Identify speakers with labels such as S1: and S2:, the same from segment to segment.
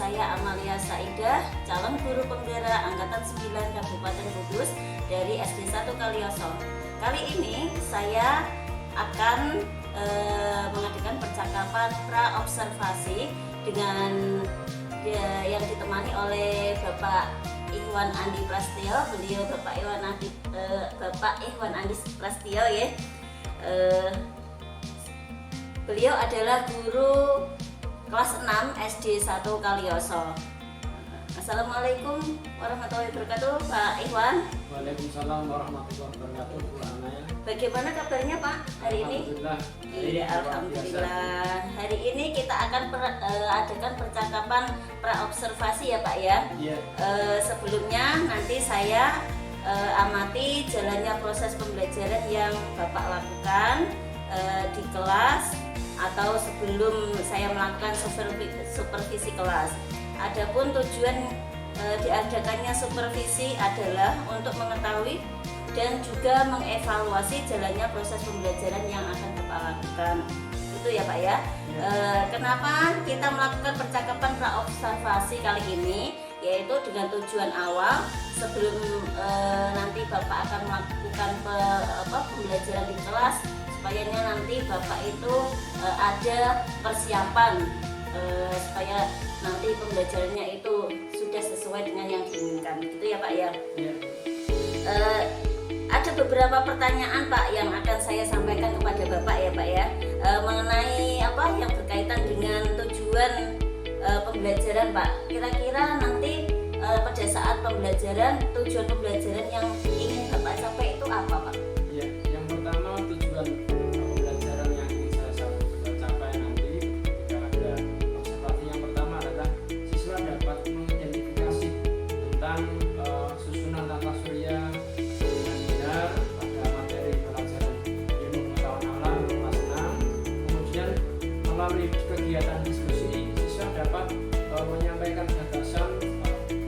S1: saya Amalia Saidah, calon guru pembela Angkatan 9 Kabupaten Kudus dari SD 1 Kalioso. Kali ini saya akan mengadakan percakapan pra-observasi dengan yang ditemani oleh Bapak Ikhwan Andi Prasetyo. Beliau Bapak Ikhwan Andi Prasetyo ya. Beliau adalah guru kelas 6 SD 1 Kalioso. Assalamualaikum warahmatullahi wabarakatuh, Pak Ikhwan.
S2: Waalaikumsalam warahmatullahi wabarakatuh, Bu Anaya.
S1: Bagaimana kabarnya Pak hari ini?
S2: Alhamdulillah.
S1: Iya, alhamdulillah. Hari ini kita akan adakan percakapan pra-observasi ya Pak ya.
S2: Iya.
S1: Sebelumnya nanti saya amati jalannya proses pembelajaran yang Bapak lakukan di kelas atau sebelum saya melakukan supervisi kelas. Adapun tujuan diadakannya supervisi adalah untuk mengetahui dan juga mengevaluasi jalannya proses pembelajaran yang akan Bapak lakukan. Itu ya Pak ya. Kenapa kita melakukan percakapan pra-observasi kali ini? Yaitu dengan tujuan awal sebelum nanti Bapak akan melakukan pembelajaran di kelas, supaya nanti Bapak itu ada persiapan supaya nanti pembelajarannya itu sudah sesuai dengan yang diinginkan, gitu ya Pak ya.
S2: Iya.
S1: Ada beberapa pertanyaan Pak yang akan saya sampaikan kepada Bapak ya Pak ya, mengenai apa yang berkaitan dengan tujuan pembelajaran Pak. Kira-kira nanti pada saat pembelajaran, tujuan pembelajaran yang ingin Bapak capai itu apa Pak?
S2: Iya. Yang pertama, tujuan pembelajaran yang ingin saya capai nanti ketika ada observasi yang pertama adalah siswa dapat mengidentifikasi tentang susunan tata surya dengan benar pada materi pelajaran ilmu pengetahuan alam kelas 6. Kemudian melalui kegiatan diskusi, siswa dapat menyampaikan gagasan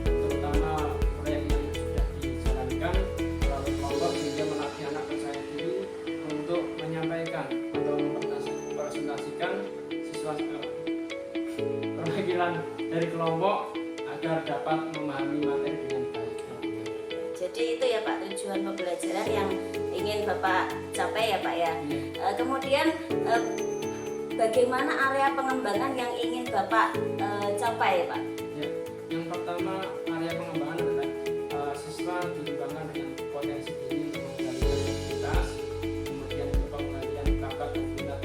S2: terutama proyek yang sudah dijalankan melalui kelompok, sehingga melatih anak percaya diri untuk menyampaikan atau mempresentasikan siswa perwakilan dari kelompok agar dapat memahami materi dengan baik.
S1: Jadi itu ya Pak tujuan pembelajaran yang ingin Bapak capai ya Pak ya. Kemudian bagaimana area pengembangan yang ingin Bapak capai Pak?
S2: Ya, yang pertama area pengembangan adalah siswa dikembangkan dengan potensi diri untuk menggali kreativitas, kemudian penggalian bakat dan minat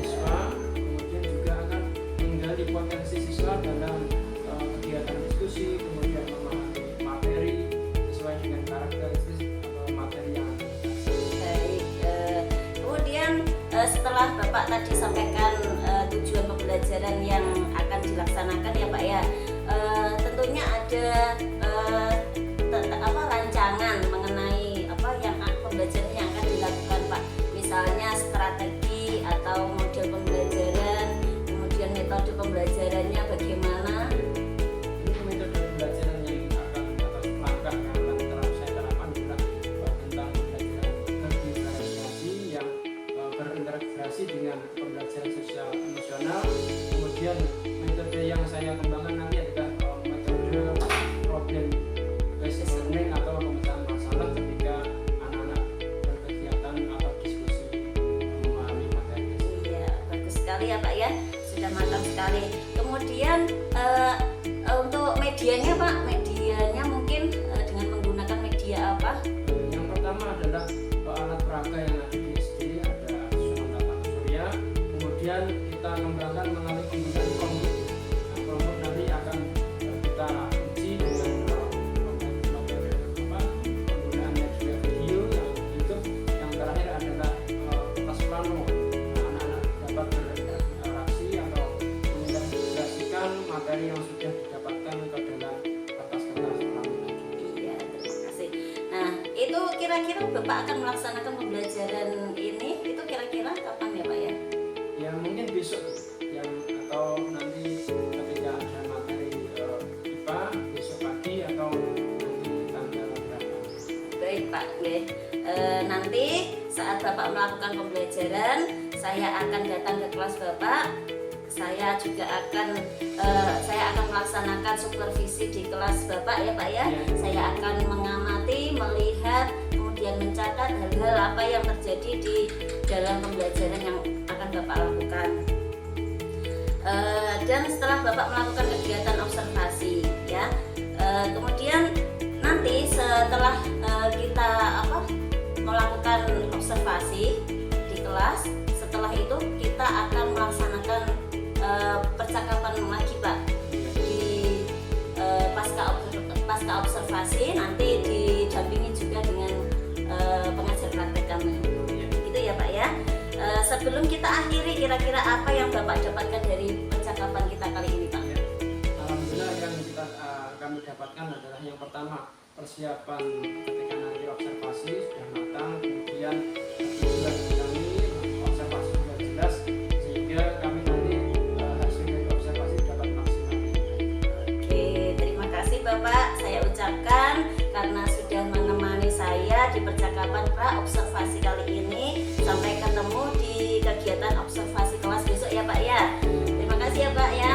S2: siswa, kemudian juga akan menggali potensi siswa dalam kegiatan diskusi, kemudian memahami materi sesuai dengan karakteristik atau materi yang akan dikasih.
S1: Baik, kemudian setelah Bapak tadi sampaikan tujuan pembelajaran yang akan dilaksanakan ya Pak ya, tentunya ada rancangan mengenai yang pembelajaran yang akan dilakukan Pak. Misalnya strategi atau model pembelajaran, kemudian metode pembelajarannya bagaimana.
S2: Ini metode pembelajaran yang akan atau langkah yang akan saya terapkan adalah tentang pembelajaran berinteraksi yang berintegrasi dengan pembelajaran sosial emosional. Kemudian metode yang saya kembangkan nanti adalah metode problem based learning atau pemecahan masalah ketika anak-anak berkegiatan atau diskusi memahami materi.
S1: Iya, bagus sekali ya Pak ya, sudah matang sekali. Kemudian untuk medianya Pak, medianya mungkin dengan menggunakan media apa?
S2: Yang pertama adalah alat peraga yang ada di SD, ada susunan tata surya. Kemudian kita kembangkan melalui penggunaan Chromebook. Chromebook nanti akan kita uji dengan penggunaan media video yang YouTube. Yang terakhir adalah kelas plano. Anak-anak dapat berinteraksi atau mengintegrasikan materi yang sudah didapatkan ke dalam kertas-kertas plano.
S1: Iya, terima kasih. Nah, itu kira-kira Bapak akan melaksanakan pembelajaran ini, itu kira-kira kapan ya Pak ya?
S2: Ya mungkin besok atau nanti ketika ada materi IPA besok pagi atau nanti tanggal berapa.
S1: Baik Pak, nanti saat Bapak melakukan pembelajaran, saya akan datang ke kelas Bapak. saya juga saya akan melaksanakan supervisi di kelas Bapak ya Pak ya. Saya akan mengamati, melihat, kemudian mencatat hal-hal apa yang terjadi di dalam pembelajaran yang akan Bapak lakukan. Dan setelah Bapak melakukan kegiatan observasi ya, kemudian nanti setelah kita melakukan observasi di kelas, setelah itu kita akan melaksanakan percakapan lagi Pak di pasca observasi, nanti didampingi juga dengan pengajar praktek kami. Gitu ya Pak ya. Sebelum kita akhiri, kira-kira apa yang Bapak dapatkan dari percakapan kita kali ini Pak?
S2: Alhamdulillah yang kami dapatkan adalah yang pertama, persiapan ketika nanti observasi sudah matang, kemudian tujuan kami observasi sudah jelas, sehingga kami nanti hasil dari observasi dapat maksimal.
S1: Oke, terima kasih Bapak, saya ucapkan karena sudah menemani saya di percakapan pra-observasi kali ini. Sampai ketemu di kegiatan observasi kelas besok ya Pak ya. Terima kasih ya Pak ya.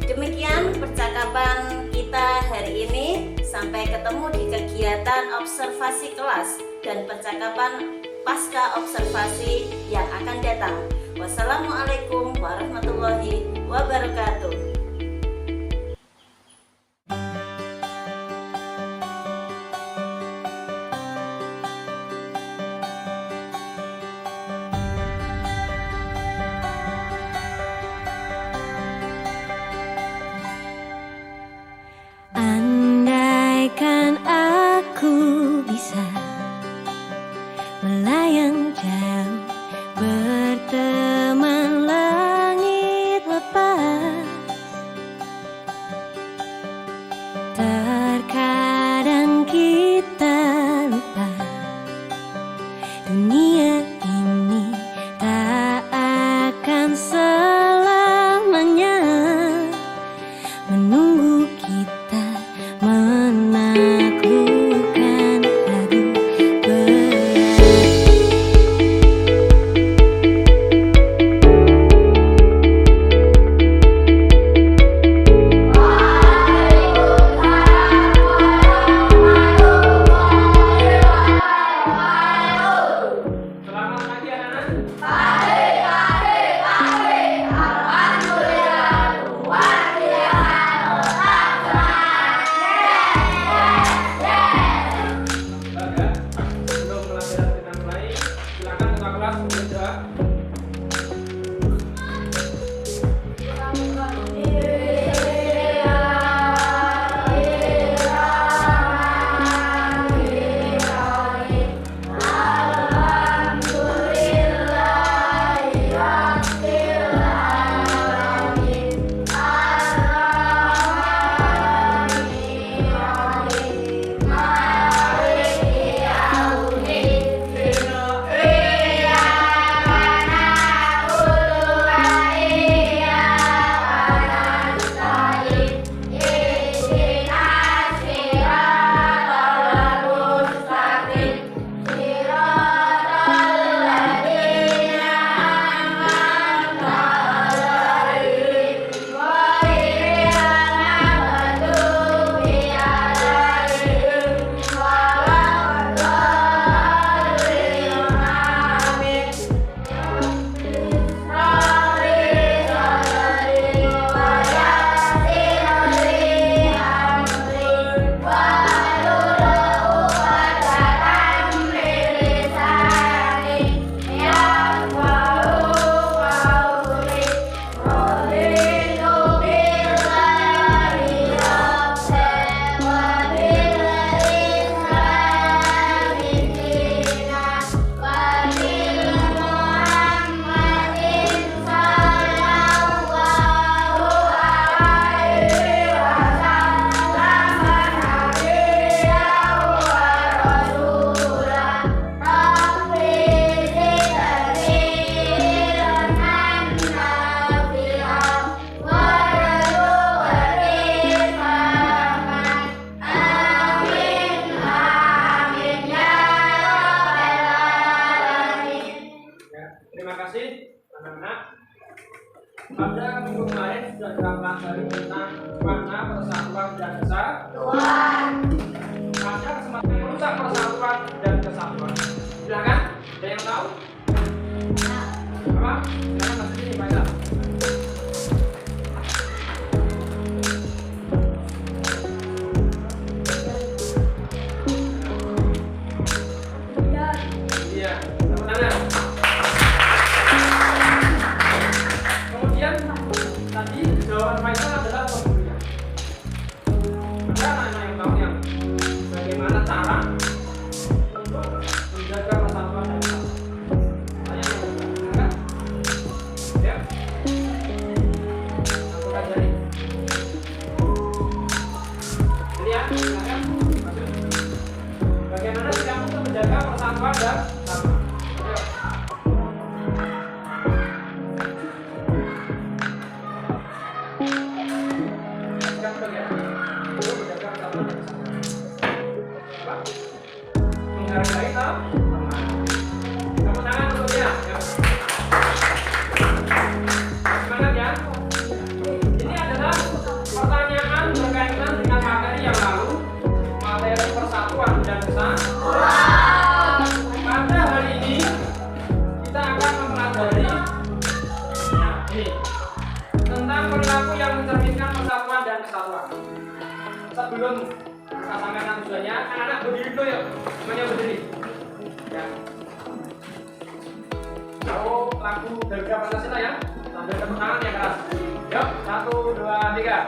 S1: Demikian percakapan kita hari ini. Sampai ketemu di kegiatan observasi kelas dan percakapan pasca observasi yang akan datang. Wassalamualaikum warahmatullahi wabarakatuh.
S3: Andaikan aku bisa melayang jauh, berteman langit lepas. Terkadang kita lupa dunia ini tak akan selamanya menunggu kita menaklukkan hari berat.
S2: Selamat pagi anak-anak. Sebelum pelajaran kita mulai, silakan buka kelas berdoa. Terima kasih anak-anak. pada minggu kemarin sudah dipelajari tentang makna persatuan dan kesatuan. Ada kesempatan merusak persatuan dan kesatuan. Silakan, ada yang tahu? Apa? Silakan masuk sini, Pak. Iya, tepuk tangan. Kemudian tadi jawaban Faisal adalah pemberian. Ada anak-anak yang tahu yang bagaimana cara untuk menjaga persatuan dan kesatuan? Saya yang mengatakan, ya, aku ajari. Jadi ya, silakan masuk. Bagaimana cara untuk menjaga persatuan dan kesatuan? Ayo. Yang bagian untuk menjaga persatuan dan kesatuan. Apa? Menghargai teman. Tepuk tangan untuk dia. Ya. Semangat ya. Ini adalah pertanyaan berkaitan dengan materi yang lalu, materi persatuan dan kesatuan. Pada hari ini kita akan mempelajari ini tentang perilaku yang mencerminkan persatuan dan kesatuan. Sebelum kita sampaikan tujuannya, anak-anak berdiri dulu yuk. Semuanya berdiri. Ya. Tahu lagu Garuda Pancasila ya? Sambil tepuk tangan yang keras. Yuk, 1, 2, 3.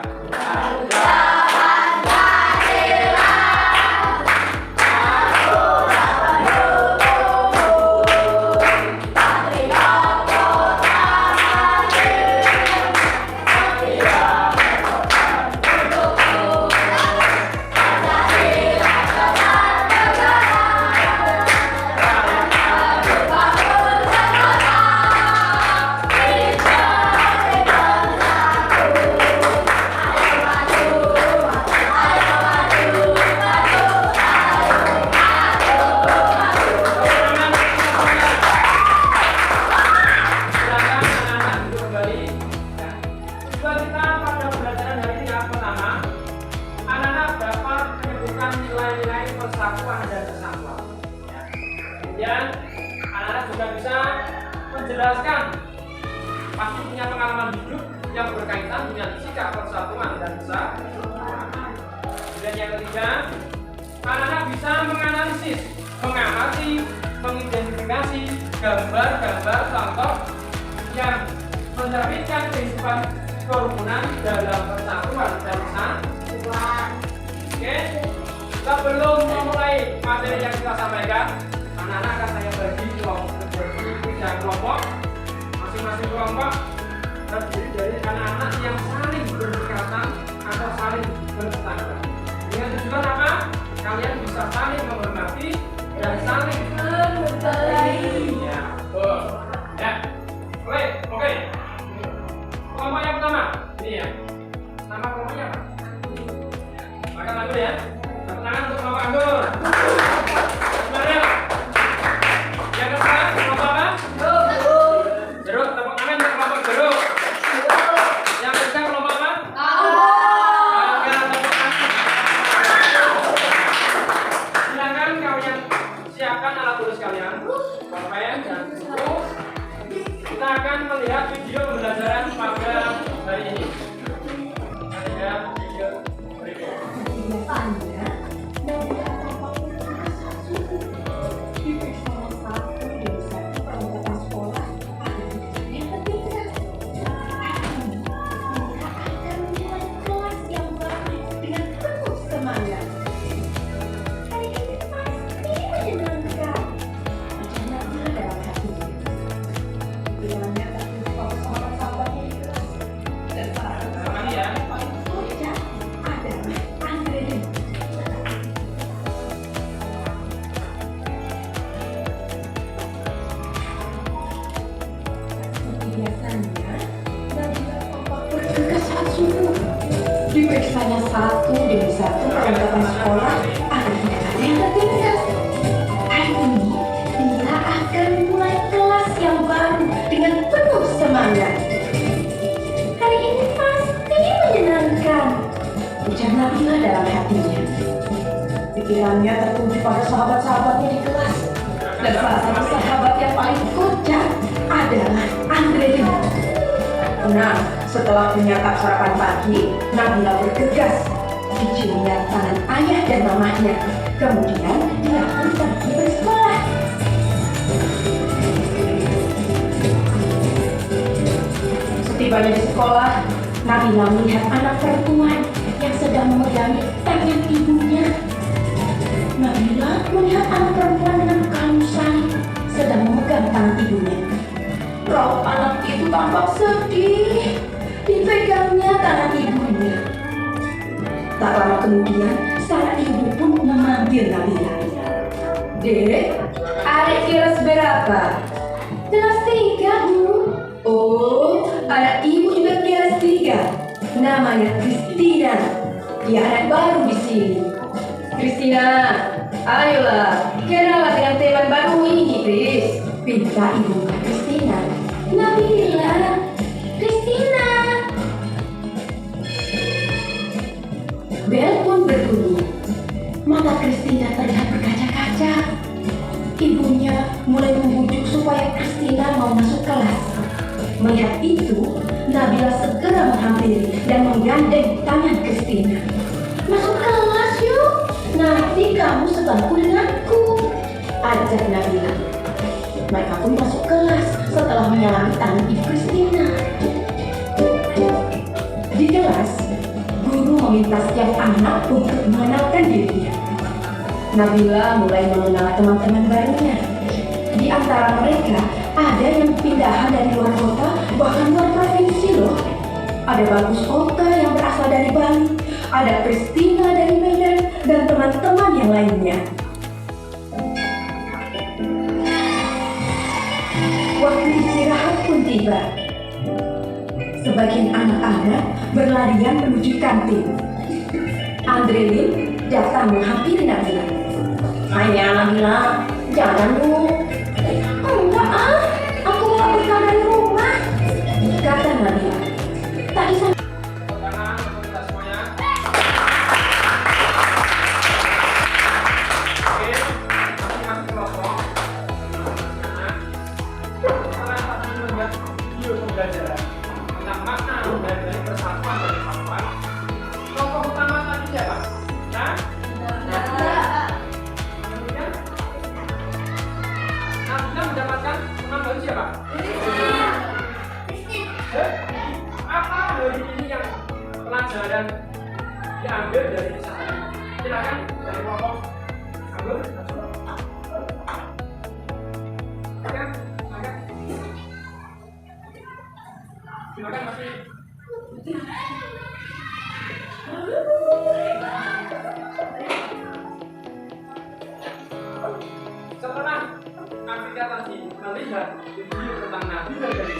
S2: Kemudian anak-anak juga bisa menjelaskan, pasti punya pengalaman hidup yang berkaitan dengan sikap persatuan dan kesatuan. Dan yang ketiga, anak-anak bisa menganalisis, mengamati, mengidentifikasi gambar-gambar contoh yang mencerminkan kehidupan kerukunan dalam persatuan dan kesatuan. Oke, sebelum memulai materi yang kita sampaikan, anak-anak akan saya bagi tiga kelompok. Masing-masing kelompok terdiri dari anak-anak yang saling berdekatan atau saling bertetangga. Dengan tujuan apa? Kalian bisa saling menghormati dan saling menghargai. Ya, ya. Oke. Kelompok yang pertama, ini ya. Nama kelompoknya apa? Makan anggur ya. Tepuk tangan untuk kelompok anggur. Sebenarnya. Yang kedua, kelompok apa? Jeruk. Tepuk tangan untuk kelompok jeruk. Yang ketiga kelompok apa? Oke, tepuk tangan. Silakan kalian siapkan alat tulis kalian, pulpen dan buku. Kita akan melihat video pembelajaran pada hari ini. Ada video berikut.
S4: Diperiksanya satu demi satu perlengkapan sekolah agar tidak ada yang tertinggal. Hari ini dia akan mulai kelas yang baru dengan penuh semangat. Pikirannya tertuju pada sahabat-sahabatnya di kelas. Dan salah satu sahabat yang paling kocak adalah Andre. Nah, setelah menyantap sarapan pagi, Nabila bergegas diciumnya tangan ayah dan mamahnya. Kemudian dia pun pergi bersekolah. Setibanya di sekolah, Nabila melihat anak perempuan yang sedang memegangi tangan ibunya. Nabila melihat anak perempuan dengan kehalusan sedang memegang tangan ibunya. Raut anak itu tampak sedih. Dipegangnya tangan ibunya. Tak lama kemudian, sang ibu pun memanggil Nabila. Dek, adik kelas berapa? Kelas 3, Bu. Oh, anak ibu juga kelas 3. Namanya Kristina. Dia anak baru di sini. Kristina, ayolah, kenalan dengan teman baru ini, Kris. Pinta ibu Kristina. Nabila, Kristina. Bel pun berbunyi. Mata Kristina terlihat berkaca-kaca. Ibunya mulai membujuk supaya Kristina mau masuk kelas. Melihat itu, Nabila segera menghampiri dan menggandeng tangan Kristina. Masuk kelas yuk, nanti kamu sebangku denganku, ajak Nabila. Mereka pun masuk kelas setelah menyalami tangan ibu Kristina. Di kelas, guru meminta setiap anak untuk mengenalkan dirinya. Nabila mulai mengenal teman-teman barunya. Di antara mereka, ada yang pindahan dari luar kota, bahkan luar provinsi loh. Ada Bagus Oka yang berasal dari Bali, ada Kristina dari Medan, dan teman-teman yang lainnya. Waktu istirahat pun tiba. Sebagian anak-anak berlarian menuju kantin. Andre Lim datang menghampiri Nabila. Ayah Nabila, jangan Bu. Enggak aku mau bekal dari rumah, kata Nabila. Tadi saya
S2: Tangan untuk kita semuanya. Oke, masing-masing kelompok. Kalian tadi melihat video pembelajaran tentang makna dari persatuan dan kesatuan. Kelompok utama tadi siapa? Nah, kemudian Nabila mendapatkan teman baru siapa? Apa dari ini yang pelajaran diambil dari kisah ini? Silakan dari kelompok ambil. Silakan. Silakan masih. Setelah Nabila tadi melihat video tentang Nabila dari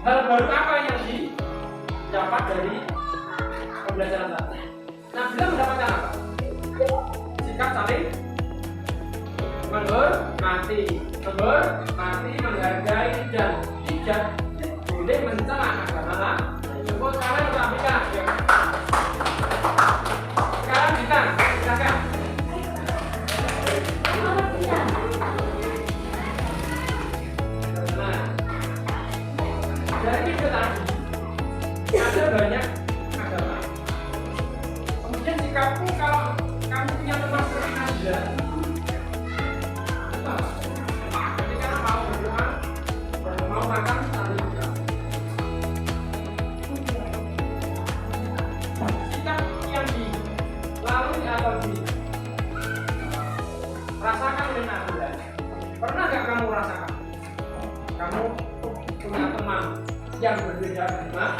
S2: hal baru apa yang didapat dari pembelajaran tadi? Nabila mendapatkan apa? Sikap saling menghormati, menghargai dan tidak boleh mencela agama. Sebut kalian merapikan. Sekarang kita silakan. Dari video tadi ada banyak agama. Kemudian sikapmu kalau kamu punya teman seperti Nabila, ketika mau berdoa, mau makan saling berdoa. Sikap yang dilalui atau dirasakan oleh Nabila, pernah nggak kamu rasakan? Kamu punya teman yang berbeda agama,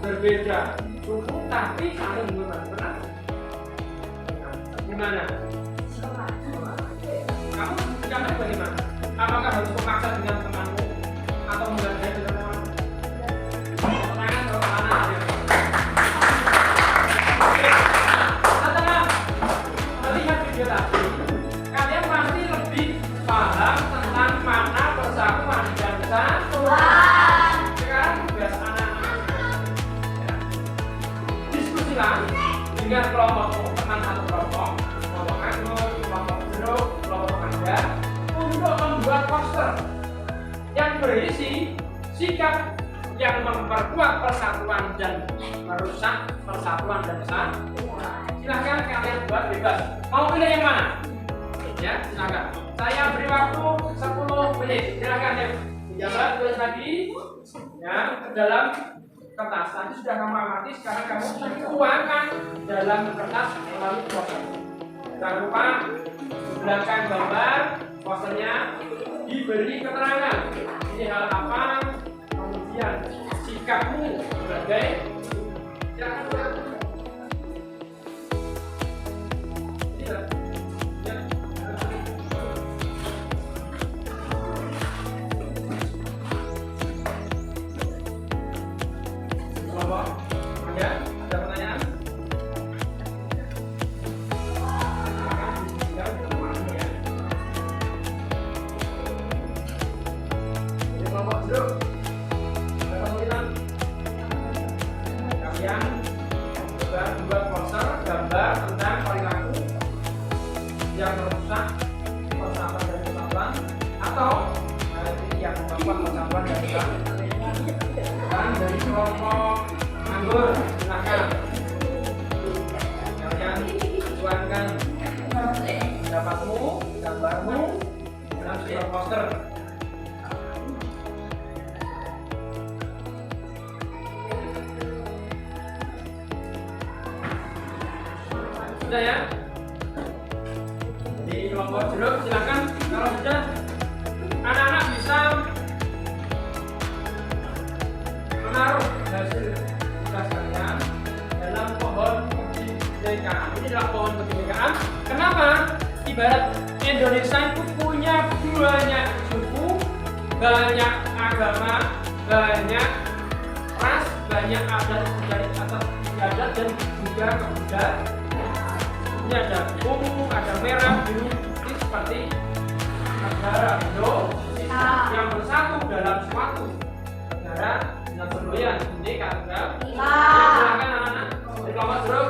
S2: berbeda suku, tapi saling menghormati. Benar? Gimana? Kamu caranya bagaimana? Apakah harus memaksa dengan temanmu atau menghargai dengan temanmu? Pertanyaan ke mana aja? Setelah melihat video tadi, kalian pasti lebih paham tentang makna persatuan dan kesatuan. Sekarang tugas anak-anak ya. Diskusilah dengan kelompokmu, teman satu kelompok, berisi sikap yang memperkuat persatuan dan merusak persatuan dan kesatuan. Silahkan kalian buat bebas. Mau pilih yang mana? Ya, silahkan. Saya beri waktu 10 menit. Silahkan ya. Jabat tulis lagi ya dalam kertas. Tadi sudah kamu amati, sekarang kamu tuangkan dalam kertas melalui poster. Jangan lupa belakang gambar posternya diberi keterangan. Ini hal apa? Kemudian sikapmu sebagai ada pertanyaan? Kelompok duduk. Kalian coba buat poster gambar tentang perilaku yang merusak persatuan dan kesatuan atau yang membuat persatuan dan kesatuan. Dan dari kelompok anggur, silakan kalian tuangkan pendapatmu, gambarmu dalam sebuah poster. Sudah ya? Di kelompok jeruk silakan, kalau sudah anak-anak bisa menaruh hasil tugas kalian dalam pohon kebinekaan. Ini adalah pohon kebinekaan. Kenapa? Ibarat Indonesia itu punya banyak suku, banyak agama, banyak ras, banyak adat dari atas adat dan juga kebudayaan. Ini ada ungu, ada merah, biru, ini seperti negara Indonesia yang bersatu dalam suatu negara dan semboyan. Ini kata silakan anak-anak di kelompok jeruk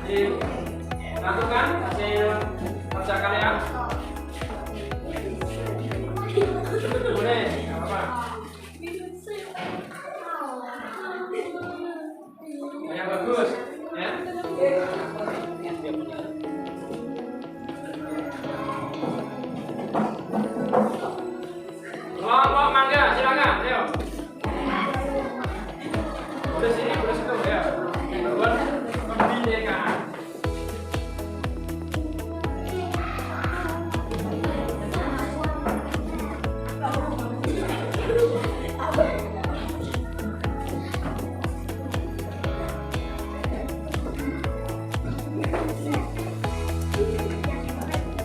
S2: dilakukan hasil kerja kalian. Boleh, nggak apa-apa. Yang bagus, ya. Kelompok mangga, silakan, ayo. Boleh sini, boleh situ, ya. Buat kebinekaan.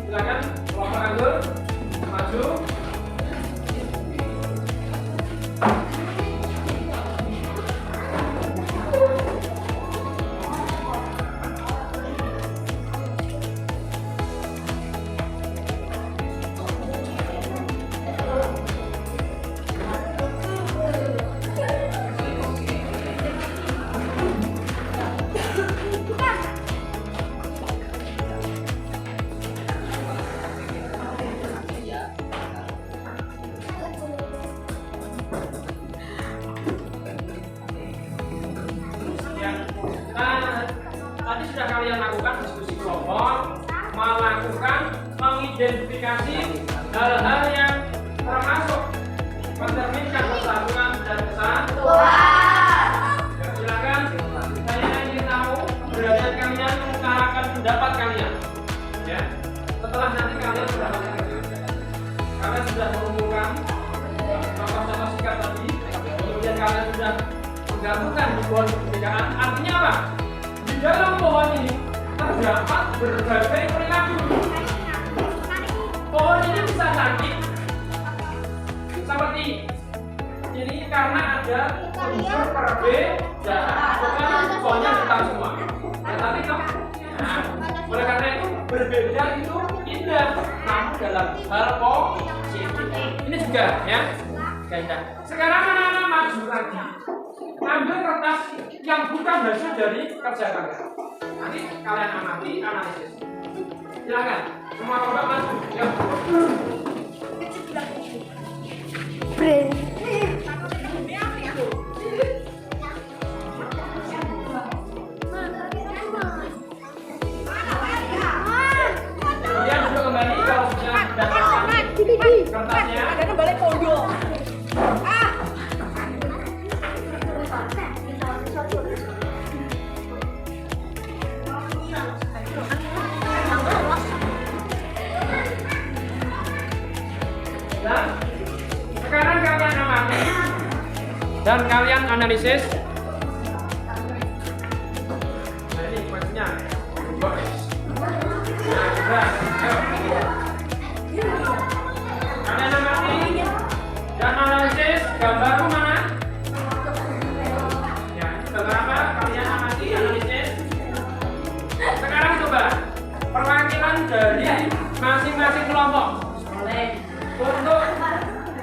S2: Silakan, kelompok anggur, maju. Tadi sudah kalian lakukan diskusi kelompok, melakukan mengidentifikasi hal-hal yang termasuk mencerminkan persatuan dan kesatuan. Ya, silakan, saya ingin tahu keberanian kalian mengutarakan pendapat kalian. Ya, setelah nanti kalian sudah kalian sudah mengumpulkan contoh-contoh sikap tadi, kemudian kalian sudah menggabungkan di pohon kebinekaan. Artinya apa? Di dalam pohon ini terdapat berbagai perilaku. Pohon ini bisa sakit seperti ini karena ada unsur perbedaan. Bukan pohonnya hitam semua. Ya, tapi kok, nah, oleh karena itu berbeda itu indah, namun dalam hal positif. Ini juga ya, indah. Sekarang anak-anak maju lagi. Ambil kertas yang bukan hasil dari kerja kalian. Nanti kalian amati, analisis. Silakan, semua kelompok maju. Ya. Kemudian duduk kembali kalau sudah mendapatkan kertasnya. Dan sekarang kalian amati dan kalian analisis. Nah ini kuncinya. Nah, sudah. Ayo. Kalian amati dan analisis gambarmu mana? Ya, gambar apa? Kalian amati, analisis. Sekarang coba perwakilan dari masing-masing kelompok untuk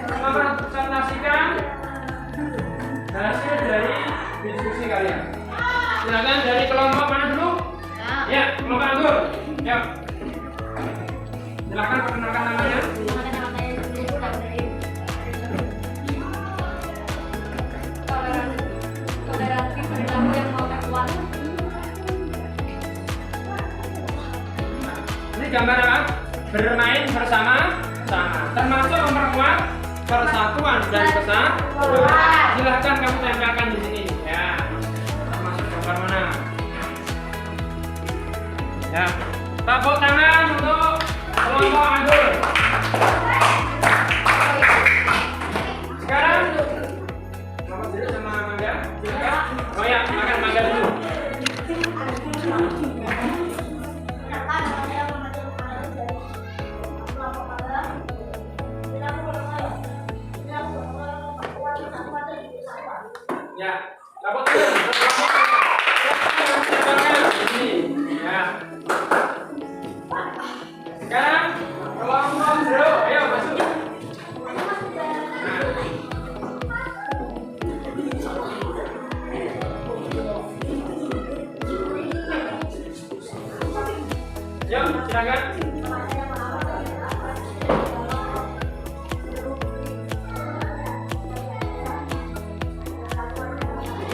S2: mempresentasikan hasil dari diskusi kalian. Silakan dari kelompok mana dulu? Ya, kelompok anggur. Ya. Silakan perkenalkan namanya. Ini gambar apa? Bermain bersama-sama, termasuk memperkuat persatuan dan kesatuan. Silahkan kamu tempelkan di sini. Ya, termasuk gambar mana? Ya, tepuk tangan untuk kelompok anggur. Sekarang kelompok dulu sama Mangga. Silakan. Oh ya, silakan Mangga dulu. Ya, tepuk tangan. Ya. Sekarang kelompok bro, ayo masuk. Yuk, silakan.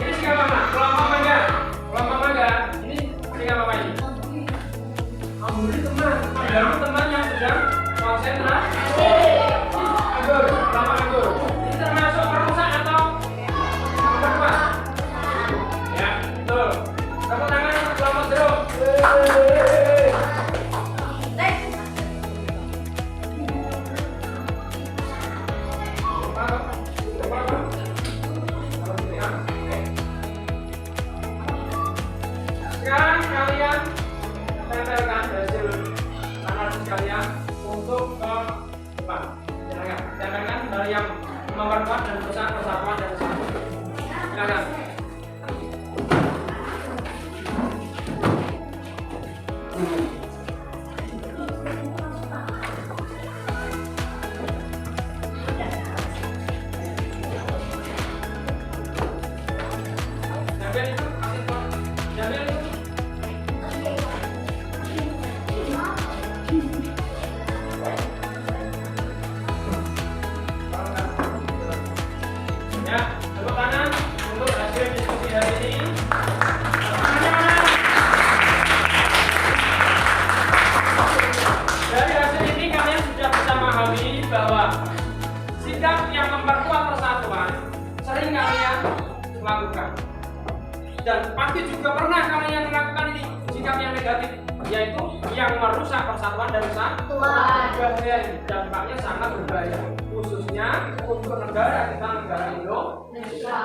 S2: Ini siapa Mama? Kelompok Mangga. Kelompok Mangga. Ini siapa Mama ini? Kamu ini teman. Kamu teman yang sedang konsentrasi. Anggur, kelompok anggur. Ini termasuk perusak atau memperkuat? Ya, betul. Tepuk tangan untuk kelompok jeruk. Sekarang kalian tempelkan hasil analisis kalian untuk ke depan. Silakan tempelkan dari yang memperkuat dan merusak persatuan dan kesatuan. Silakan. Tempel itu, tempel itu. Ya, tepuk tangan untuk hasil diskusi hari ini. Tangannya mana? Dari hasil ini kalian sudah bisa memahami bahwa sikap yang memperkuat persatuan sering kalian lakukan. Dan pasti juga pernah kalian melakukan ini sikap yang negatif, yaitu yang merusak persatuan dan kesatuan. Dampaknya sangat berbahaya, khususnya untuk negara kita, negara Indonesia.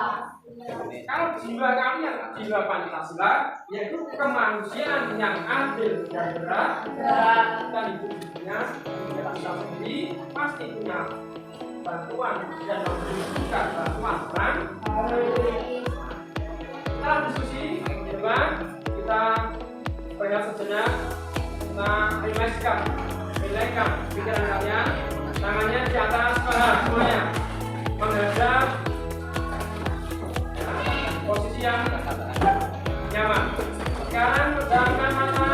S2: Kalau jiwa kalian jiwa Pancasila, yaitu kemanusiaan yang adil dan beradab, dan hidupnya tidak bisa sendiri, pasti punya bantuan dan membutuhkan bantuan orang. Dalam diskusi di depan kita berehat sejenak, kita rilekskan pikiran kalian, tangannya di atas paha semuanya, menghadap posisi yang nyaman. Sekarang pejamkan mata,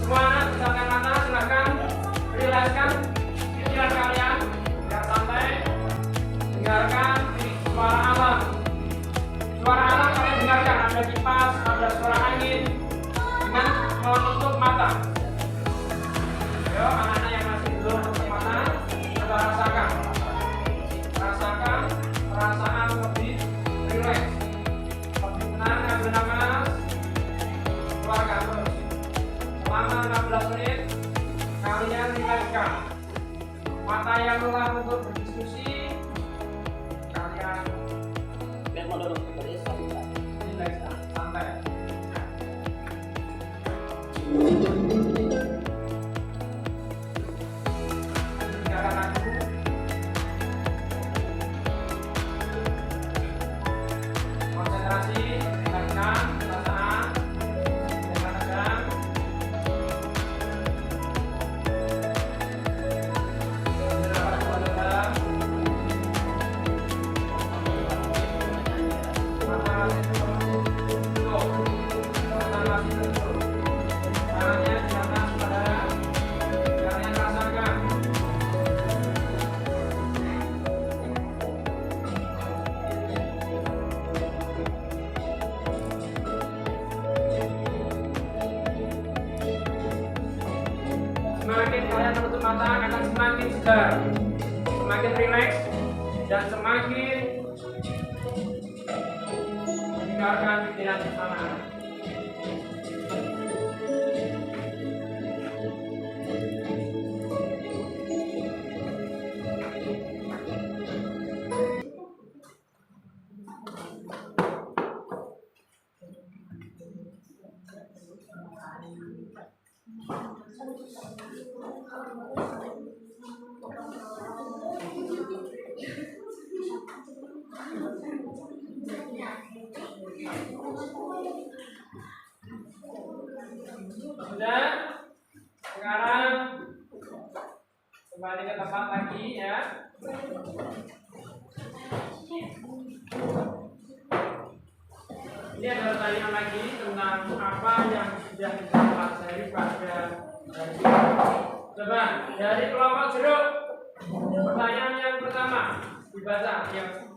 S2: semua anak pejamkan mata, silahkan rilekskan pikiran kalian, biar santai. semakin segar, semakin rileks, dan semakin meninggalkan pikiran anak-anak. Sudah, sekarang kembali ke tempat lagi ya. Ini ada pertanyaan lagi tentang apa yang sudah kita pelajari pada hari ini. Coba dari kelompok jeruk. Pertanyaan yang pertama dibaca yang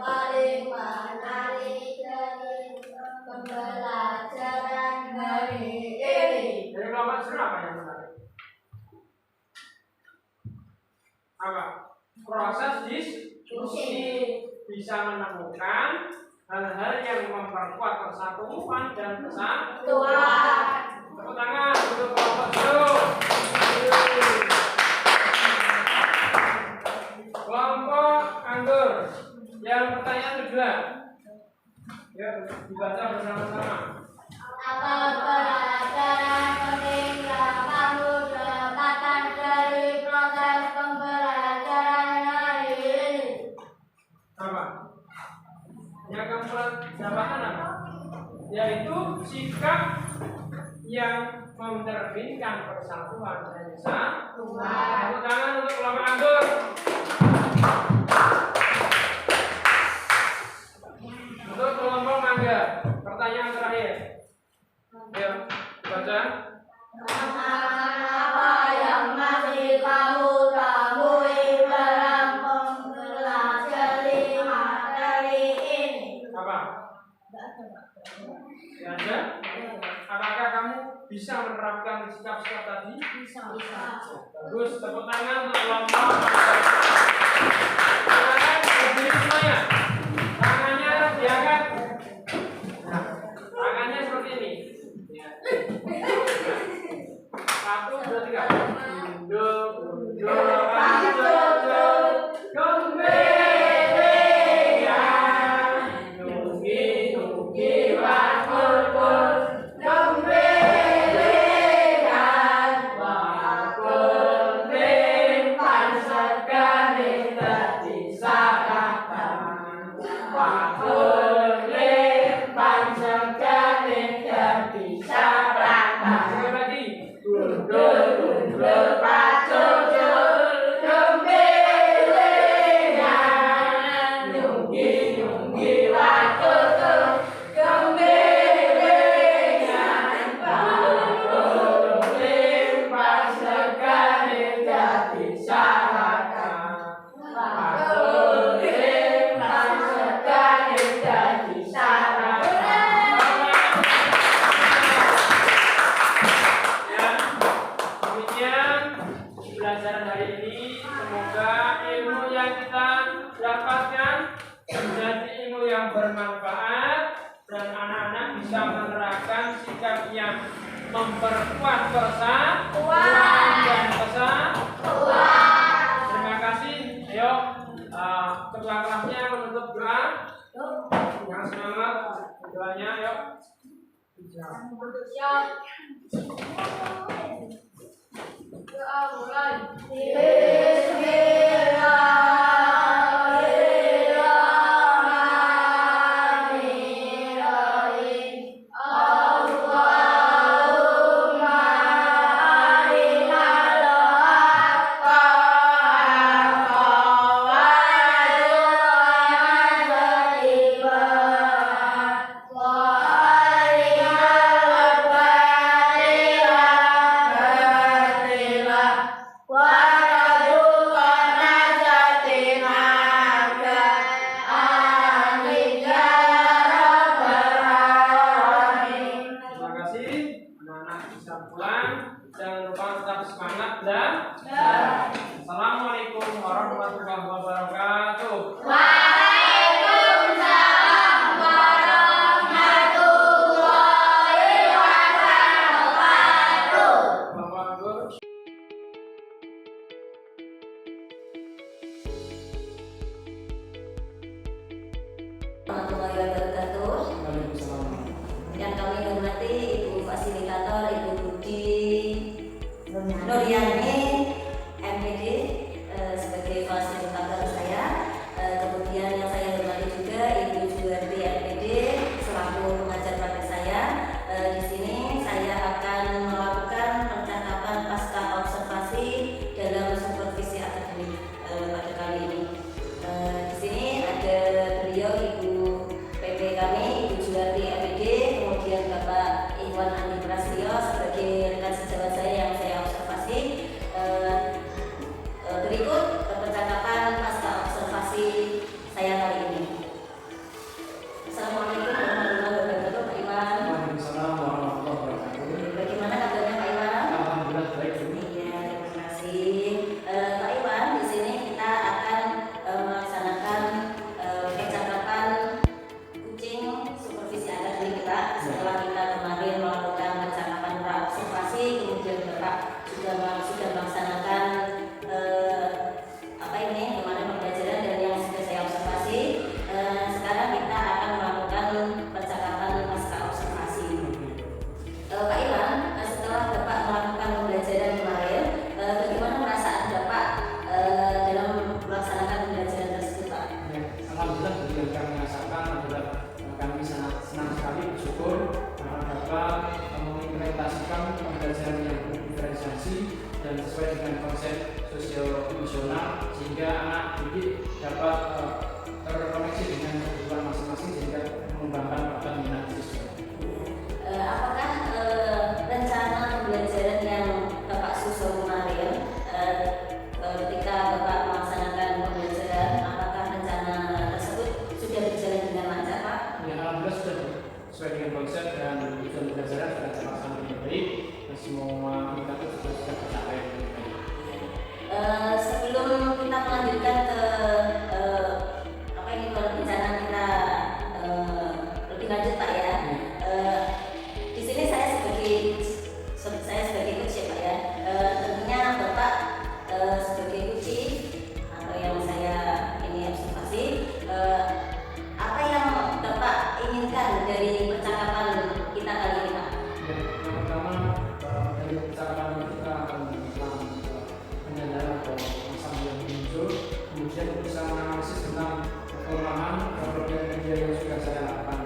S5: paling menarik dari pembelajaran hari ini.
S2: dari kelompok jeruk apa yang menarik? Apa? Proses diskusi bisa menemukan hal-hal yang memperkuat persatuan dan kesatuan. Tepuk tangan untuk kelompok jeruk. Kelompok anggur. Yang pertanyaan kedua. Ya, dibaca bersama-sama.
S5: Apa pelajaran penting yang kamu dapatkan dari proses pembelajaran hari ini?
S2: Apa? Yang kamu dapatkan apa? Yaitu sikap yang mencerminkan persatuan dan kesatuan. Tepuk tangan untuk kelompok anggur. Untuk kelompok mangga, pertanyaan terakhir. Ayo, baca.
S5: Apa yang masih kamu temui dalam mempelajari materi ini?
S2: Apa? Ya, ada? Apakah kamu bisa menerapkan sikap-sikap tadi?
S5: Bisa.
S2: Bagus, tepuk tangan untuk kelompok mangga. Silakan berdiri semuanya. Tangannya diangkat. Nah, tangannya seperti ini. Ya. 1, 2, 3. Pembelajaran hari ini, semoga ilmu yang kita dapatkan menjadi ilmu yang bermanfaat dan anak-anak bisa menerapkan sikap yang memperkuat persatuan dan kesatuan. Terima kasih. Ayo, ketua kelasnya menutup doa. Yang semangat doanya, ayo.
S5: Doa mulai. Wa
S1: Ibu Fasilitator Ibu Budi Nuryani MPD sebagai fasilitator saya. Kemudian yang saya hormati juga Ibu Juwarti MPD selaku pengajar praktek saya. Di sini saya akan melakukan percakapan pasca observasi dalam supervisi akademik pada kali ini. Di sini ada beliau Ibu PP kami Ibu Juwarti MPD, kemudian Bapak Iwan Andi Prasetyo sebagai rekan sejawat saya yang saya observasi. Berikut percakapan pasca observasi saya kali ini. Assalamualaikum warahmatullahi wabarakatuh, Pak Iwan.
S2: Waalaikumsalam warahmatullahi wabarakatuh.
S1: Bagaimana kabarnya Pak Iwan?
S2: Alhamdulillah baik Bu.
S1: Iya, terima kasih. Pak Iwan, di sini kita akan melaksanakan percakapan kucing supervisi akademik kita. Setelah kita kemarin melakukan percakapan pra-observasi, kemudian Bapak juga sudah melaksanakan kemarin pembelajaran dan yang sudah saya observasi. Sekarang kita akan melakukan percakapan pasca observasi. Pak Iwan, setelah Bapak melakukan pembelajaran kemarin, bagaimana perasaan Bapak dalam melaksanakan pembelajaran tersebut, Pak?
S2: Alhamdulillah yang kami rasakan adalah kami sangat senang sekali bersyukur karena dapat mengimplementasikan pembelajaran yang berdiferensiasi dan sesuai dengan konsep sosio-emosional sehingga anak didik dapat terkoneksi dengan kebutuhan masing-masing sehingga mengembangkan bakat minat siswa.
S1: Apakah rencana pembelajaran yang Bapak susun kemarin ketika Bapak melaksanakan pembelajaran, apakah rencana tersebut sudah berjalan dengan lancar, Pak?
S2: Ya, alhamdulillah sudah sesuai dengan konsep dan tujuan pembelajaran sudah terlaksana dengan baik dan semua indikator sudah tercapai dengan baik.
S1: Sebelum kita melanjutkan ke rencana kita lebih lanjut, Pak ya. Di sini saya sebagai coach ya, Pak ya. Tentunya Bapak sebagai coach atau yang saya ini observasi, apa yang Bapak inginkan dari percakapan kita kali ini, Pak?
S2: Ya, yang pertama dari percakapan kita akan tentang kendala atau masalah yang muncul, kemudian bisa menganalisis tentang kelemahan kemudian yang sudah saya lakukan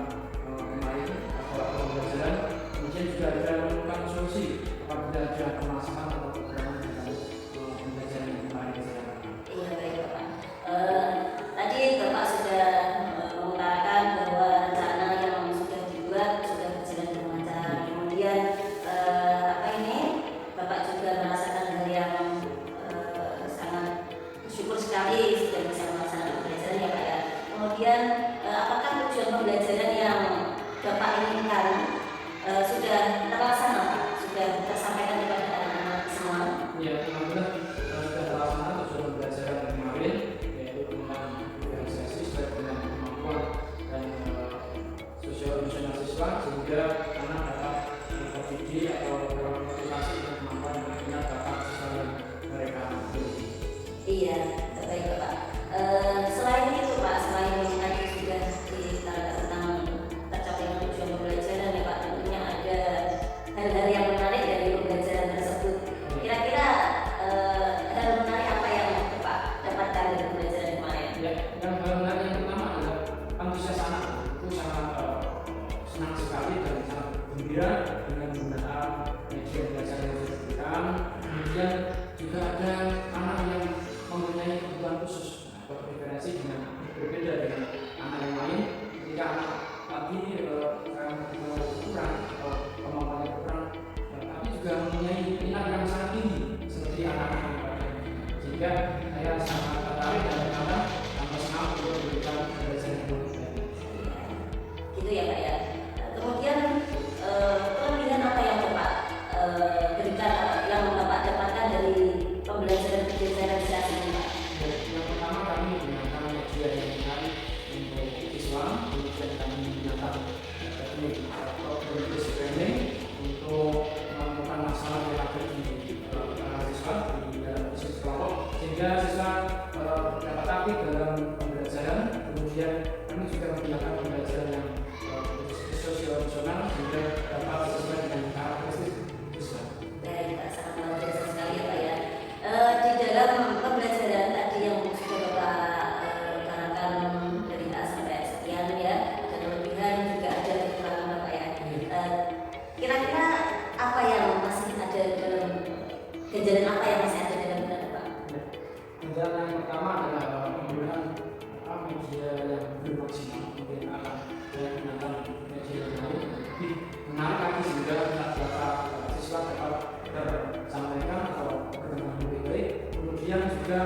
S2: kemarin atau pembelajaran, kemudian juga ada menemukan solusi apabila ada permasalahan atau kekurangan dalam pembelajaran yang kemarin saya lakukan.
S1: Iya, baik Bapak. Tadi Bapak sudah mengutarakan bahwa rencana yang sudah dibuat sudah berjalan dengan lancar. Kemudian Bapak juga merasakan hal yang sangat bersyukur sekali sudah bisa melaksanakan pembelajaran ya, Pak ya. Kemudian apakah tujuan pembelajaran yang Bapak inginkan sudah terlaksana, Pak? Sudah tersampaikan kepada anak-anak semua?
S2: Ya, alhamdulillah sudah terlaksana tujuan pembelajaran kemarin, yaitu tentang diferensiasi sesuai dengan kemampuan dan sosio-emosional siswa sehingga anak dapat terdidik atau termotivasi dengan kemampuan dan minat bakat siswa yang mereka miliki.
S1: Iya, baik Bapak. Selain itu Pak, selain tadi sudah ditanya tentang tercapainya tujuan pembelajaran ya Pak, tentunya ada hal-hal yang menarik dari pembelajaran tersebut. Kira-kira hal menarik apa yang Bapak dapatkan dari pembelajaran kemarin?
S2: Ya, yang hal yang pertama adalah antusias anak itu sangat senang sekali dan sangat gembira dengan penggunaan media belajar yang diberikan. Kemudian juga ada anak yang mempunyai kebutuhan khusus atau diferensi dengan berbeda dengan anak yang lain. Ketika anak tadi kurang atau kemampuannya kurang, tapi juga mempunyai minat yang sangat tinggi seperti anak-anak yang lain. Sehingga saya sangat tertarik dan berkata tanpa senang untuk memberikan pembelajaran yang lebih baik.
S1: Gitu ya Pak ya. Kemudian kelebihan apa yang Bapak berikan, yang Bapak dapatkan dari pembelajaran saat ini Pak?
S2: Yang pertama kami menggunakan media yang menarik untuk siswa, kemudian kami menggunakan teknik progressive training untuk menemukan masalah yang ada di siswa di dalam proses kelompok sehingga siswa dapat aktif dalam pembelajaran. Kemudian kami juga menggunakan pembelajaran yang sosio-emosional sehingga dapat pertama adalah penggunaan media yang belum maksimal, mungkin akan saya gunakan media yang lain lebih menarik lagi sehingga siswa dapat tersampaikan atau berkembang lebih baik. Kemudian juga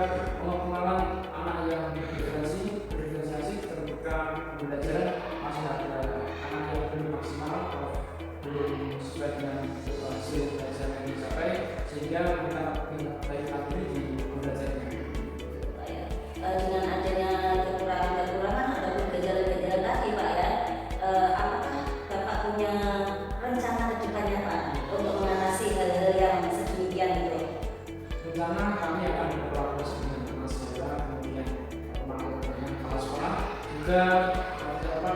S2: pengenalan anak yang berdiferensiasi ketika pembelajaran masih ada anak yang belum maksimal atau belum sesuai dengan hasil belajar yang dicapai, sehingga kita baik lagi di pembelajaran.
S1: Dengan adanya kekurangan ataupun gejala-gejala tadi Pak ya, apakah Bapak punya rencana ke depannya Pak untuk mengatasi hal-hal yang sedemikian itu?
S2: Rencana kami akan berkolaborasi dengan teman saya, kemudian dengan kepala sekolah, juga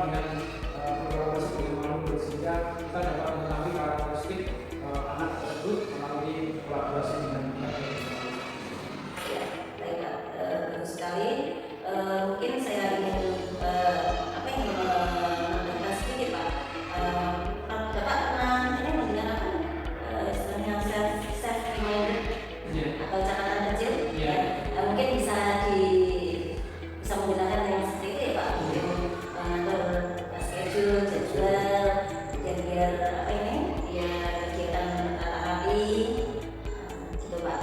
S2: dengan berkolaborasi dengan guru, sehingga kita dapat mengetahui karakteristik anak tersebut melalui kolaborasi dengan
S1: Ya, baik Pak, bagus sekali. Mungkin saya ingin menambahkan sedikit Pak. Bapak pernah ini menggunakan istilahnya self reminder atau catatan kecil?
S2: Iya.
S1: Ya, mungkin bisa menggunakan yang seperti itu ya Pak. Mungkin mengatur schedule, jadwal, biar kegiatan rapi, gitu Pak.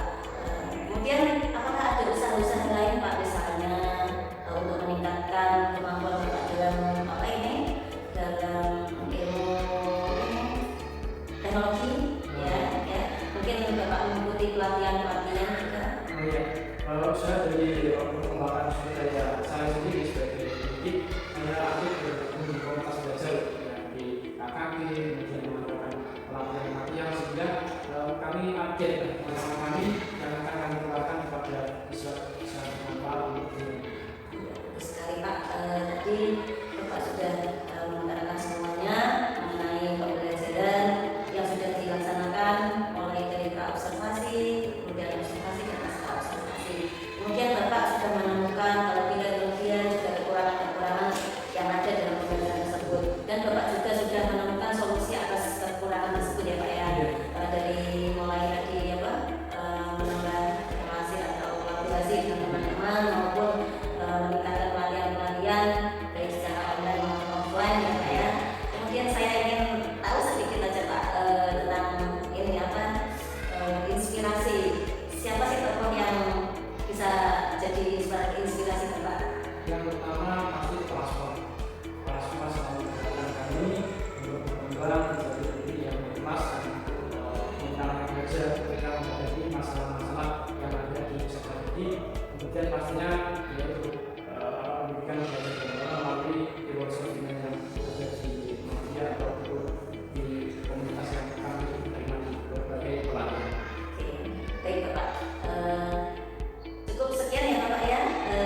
S1: Kemudian apakah ada usaha-usaha lain Pak, misalnya untuk meningkatkan kemampuan Bapak dalam dalam ilmu teknologi, ya mungkin Bapak mengikuti pelatihan juga.
S2: Kalau saya dari perkembangan saya sendiri sebagai pendidik, saya aktif di komunitas belajar di KKB, kemudian melakukan pelatihan sehingga kami update pengalaman kami yang akan kami keluarkan kepada siswa-siswa
S1: Sekali Pak, tadi Bapak sudah mengatakan semuanya mengenai pembelajaran yang sudah dilaksanakan mulai dari praobservasi, kemudian observasi dan pasca observasi. Kemudian Bapak sudah menemukan kelebihan-kelebihan juga kekurangan-kekurangan yang ada dalam pembelajaran tersebut, dan Bapak juga sudah menemukan solusi atas kekurangan tersebut ya Pak ya. Dari mulai tadi menambah relasi atau kolaborasi dengan teman-teman maupun meningkatkan pelatihan-pelatihan baik secara online maupun offline ya Pak ya. Kemudian saya ingin tahu sedikit aja Pak tentang ini inspirasi. Siapa sih tokoh yang bisa jadi inspirasi Bapak?
S2: Yang pertama pasti kepala sekolah. Kepala sekolah selalu mengatakan kami untuk berkembang menjadi diri yang ikhlas dan belajar ketika menghadapi masalah-masalah yang ada di sekolah ini. Kemudian pastinya yaitu pendidikan belajar melalui evolusi yang ada di media atau di komunitas yang kami terima di berbagai pelatihan.
S1: Baik Bapak, cukup sekian ya Bapak ya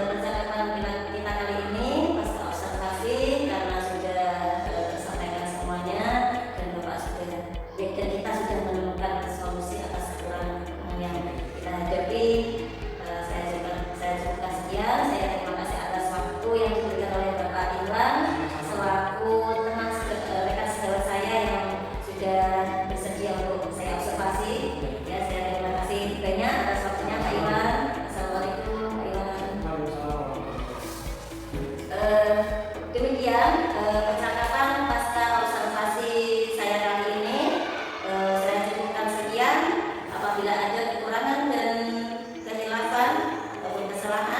S1: percakapan kita kali ini pasca observasi, karena sudah tersampaikan semuanya dan Bapak sudah dan kita sudah menemukan solusi atas kekurangan yang kita hadapi. Saya cukupkan sekian. Saya terima kasih atas waktu yang diberikan oleh Bapak Iwan selaku teman rekan sejawat saya yang sudah bersedia untuk saya observasi. Ya, saya terima kasih banyak atas waktunya Pak Iwan. Assalamualaikum Pak Iwan. Demikian percakapan pasca observasi saya kali ini. Saya cukupkan sekian. Apabila ada kekurangan dan kehilafan ataupun kesalahan,